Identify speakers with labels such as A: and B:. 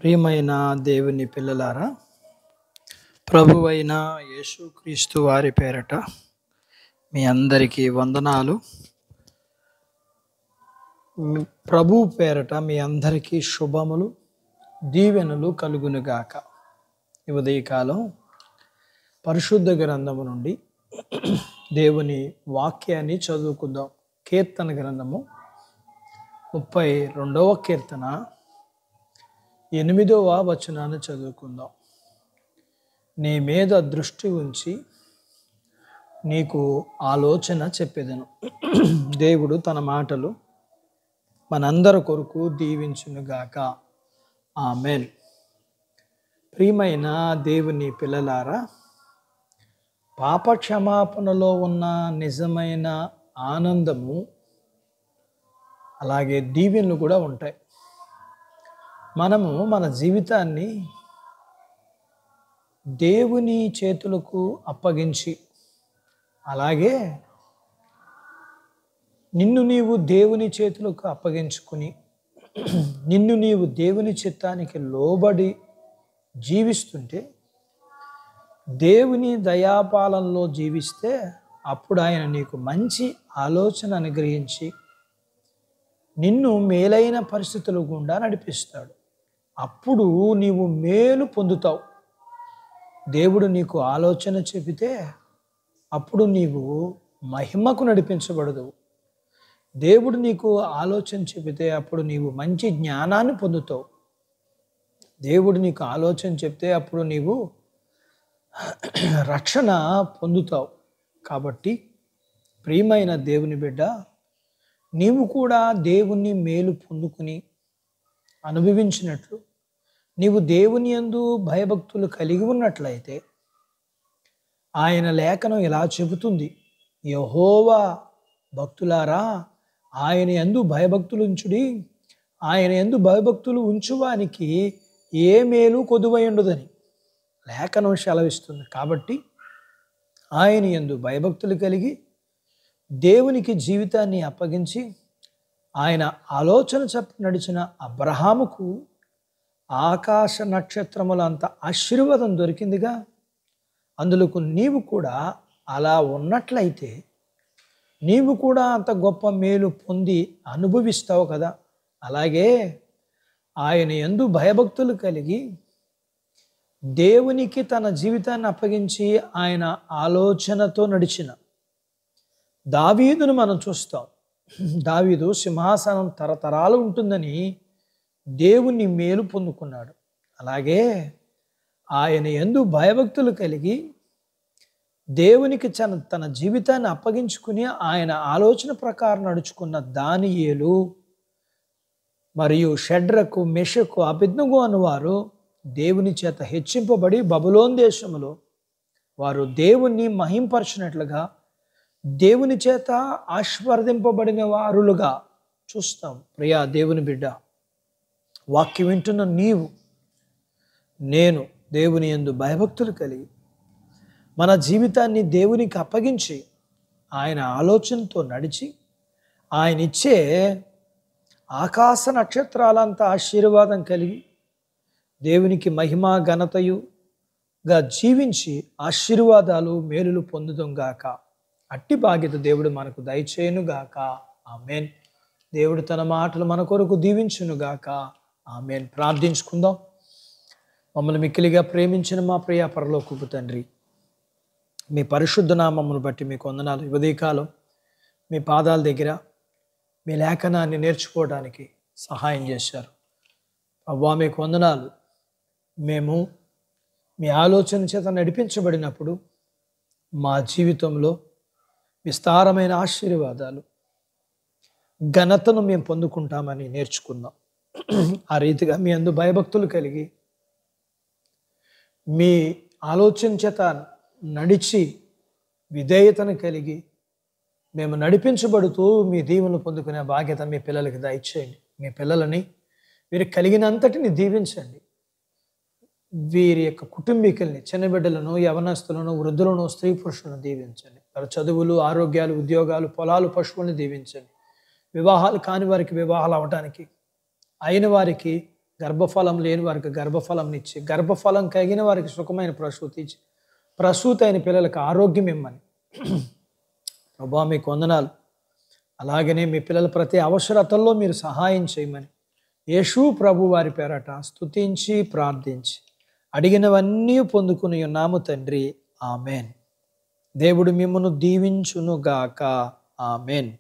A: ప్రియమైన దేవుని పిల్లలారా, ప్రభువైన యేసుక్రీస్తు వారి పేరట మీ అందరికీ వందనాలు. ప్రభు పేరట మీ అందరికీ శుభములు, దీవెనలు కలుగునుగాక. ఈ ఉదయకాలం పరిశుద్ధ గ్రంథము నుండి దేవుని వాక్యాన్ని చదువుకుందాం. కీర్తన గ్రంథము 32వ కీర్తన 8వ వచనాన్ని చదువుకుందాం. నీ మీద దృష్టి ఉంచి నీకు ఆలోచన చెప్పేదను. దేవుడు తన మాటలు మనందరి కొరకు దీవించునుగాక. ఆమేన్. ప్రియమైన దేవుని పిల్లలారా, పాప క్షమాపణలో ఉన్న నిజమైన ఆనందము అలాగే దీవెనలు కూడా ఉంటాయి. మనము మన జీవితాన్ని దేవుని చేతులకు అప్పగించి, అలాగే నిన్ను నీవు దేవుని చేతులకు అప్పగించుకుని, నిన్ను నీవు దేవుని చిత్తానికి లోబడి జీవిస్తుంటే, దేవుని దయాపాలనలో జీవిస్తే అప్పుడు ఆయన నీకు మంచి ఆలోచన అనుగ్రహించి నిన్ను మేలైన పరిస్థితుల గుండా నడిపిస్తాడు. అప్పుడు నీవు మేలు పొందుతావు. దేవుడు నీకు ఆలోచన చెబితే అప్పుడు నీవు మహిమకు నడిపించబడదు. దేవుడు నీకు ఆలోచన చెబితే అప్పుడు నీవు మంచి జ్ఞానాన్ని పొందుతావు. దేవుడు నీకు ఆలోచన చెప్తే అప్పుడు నీవు రక్షణ పొందుతావు. కాబట్టి ప్రియమైన దేవుని బిడ్డ, నీవు కూడా దేవుని మేలు పొందుకుని అనుభవించినట్లు నీవు దేవుని యందు భయభక్తులు కలిగి ఉన్నట్లయితే, ఆయన లేఖనం ఇలా చెబుతుంది: యెహోవా భక్తులారా, ఆయన యందు భయభక్తులు ఉంచుడి, ఆయన యందు భయభక్తులు ఉంచువానికి ఏ మేలు కొదువై ఉండదని లేఖనం సెలవిస్తుంది. కాబట్టి ఆయన యందు భయభక్తులు కలిగి దేవునికి జీవితాన్ని అప్పగించి ఆయన ఆలోచన చెప్పి నడిచిన అబ్రహాముకు ఆకాశ నక్షత్రములంత ఆశీర్వాదం దొరికిందిగా. అందులకు నీవు కూడా అలా ఉన్నట్లయితే నీవు కూడా అంత గొప్ప మేలు పొంది అనుభవిస్తావు కదా. అలాగే ఆయన యందు భయభక్తులు కలిగి దేవునికి తన జీవితాన్ని అప్పగించి ఆయన ఆలోచనతో నడిచిన దావీదును మనం చూస్తాం. దావీదు సింహాసనం తరతరాలు ఉంటుందని దేవుని మేలు పొందుకున్నాడు. అలాగే ఆయన యందు భయభక్తులు కలిగి దేవునికి తన జీవితాన్ని అప్పగించుకుని ఆయన ఆలోచన ప్రకారం నడుచుకున్న దానియేలు మరియు షడ్రకు, మెషకు, అబేద్నెగో అనువారు దేవుని చేత హెచ్చింపబడి బబులోను దేశంలో వారు దేవుణ్ణి మహింపరచినట్లుగా, దేవుని చేత ఆశీర్వదింపబడిన వారులుగా చూస్తాం. ప్రియా దేవుని బిడ్డ, వాక్యం వింటున్న నీవు, నేను దేవుని యందు భయభక్తులు కలిగి మన జీవితాన్ని దేవునికి అప్పగించి ఆయన ఆలోచనతో నడిచి ఆయన ఇచ్చే ఆకాశ నక్షత్రాలంత ఆశీర్వాదం కలిగి దేవునికి మహిమ ఘనతయుగా జీవించి ఆశీర్వాదాలు మేలులు పొందుదాంగాక. అట్టి భాగ్యత దేవుడు మనకు దయచేయునుగాక. ఆమేన్. దేవుడు తన మాటలు మన కొరకు దీవించునుగాక. ఆమేన్. ప్రార్థించుకుందాం. మమ్మల్ని మిక్కిలిగా ప్రేమించిన మా ప్రియ పరలోకపు తండ్రి, మీ పరిశుద్ధ నామమును బట్టి మీకు వందనాలు. ఉదయకాలం మీ పాదాల దగ్గర మీ లేఖనాన్ని నేర్చుకోవడానికి సహాయం చేశారు. అవ్వా మీకు వందనాలు. మేము మీ ఆలోచన చేత నడిపించబడినప్పుడు మా జీవితంలో విస్తారమైన ఆశీర్వాదాలు, ఘనతను మేము పొందుకుంటామని నేర్చుకున్నాం. ఆ రీతిగా మీ అందు భయభక్తులు కలిగి మీ ఆలోచన చేత నడిచి విధేయతను కలిగి మేము నడిపించబడుతూ మీ దీవెనలు పొందుకునే బాధ్యత మీ పిల్లలకి దయచేయండి. మీ పిల్లలని వీరు కలిగినంతటిని దీవించండి. వీరి యొక్క కుటుంబీకుల్ని, చిన్న బిడ్డలను, యవనస్తులను, వృద్ధులను, స్త్రీ పురుషులను దీవించండి. వారి చదువులు, ఆరోగ్యాలు, ఉద్యోగాలు, పొలాలు, పశువులను దీవించండి. వివాహాలు కాని వారికి వివాహాలు అవడానికి, అయిన వారికి గర్భఫలం లేని వారికి గర్భఫలం ఇచ్చి, గర్భఫలం కలిగిన వారికి సుఖమైన ప్రసూతి ఇచ్చి, ప్రసూతి అయిన పిల్లలకు ఆరోగ్యం ఇమ్మని ప్రభువా మీకు వందనాలు. అలాగనే మీ పిల్లల ప్రతి అవసరతల్లో మీరు సహాయం చేయమని యేసు ప్రభు వారి పేరట స్తుతించి ప్రార్థించి అడిగినవన్నీ పొందుకుని ఉన్నాము తండ్రి. ఆమెన్. దేవుడు మిమ్మను దీవించునుగాక. ఆమెన్.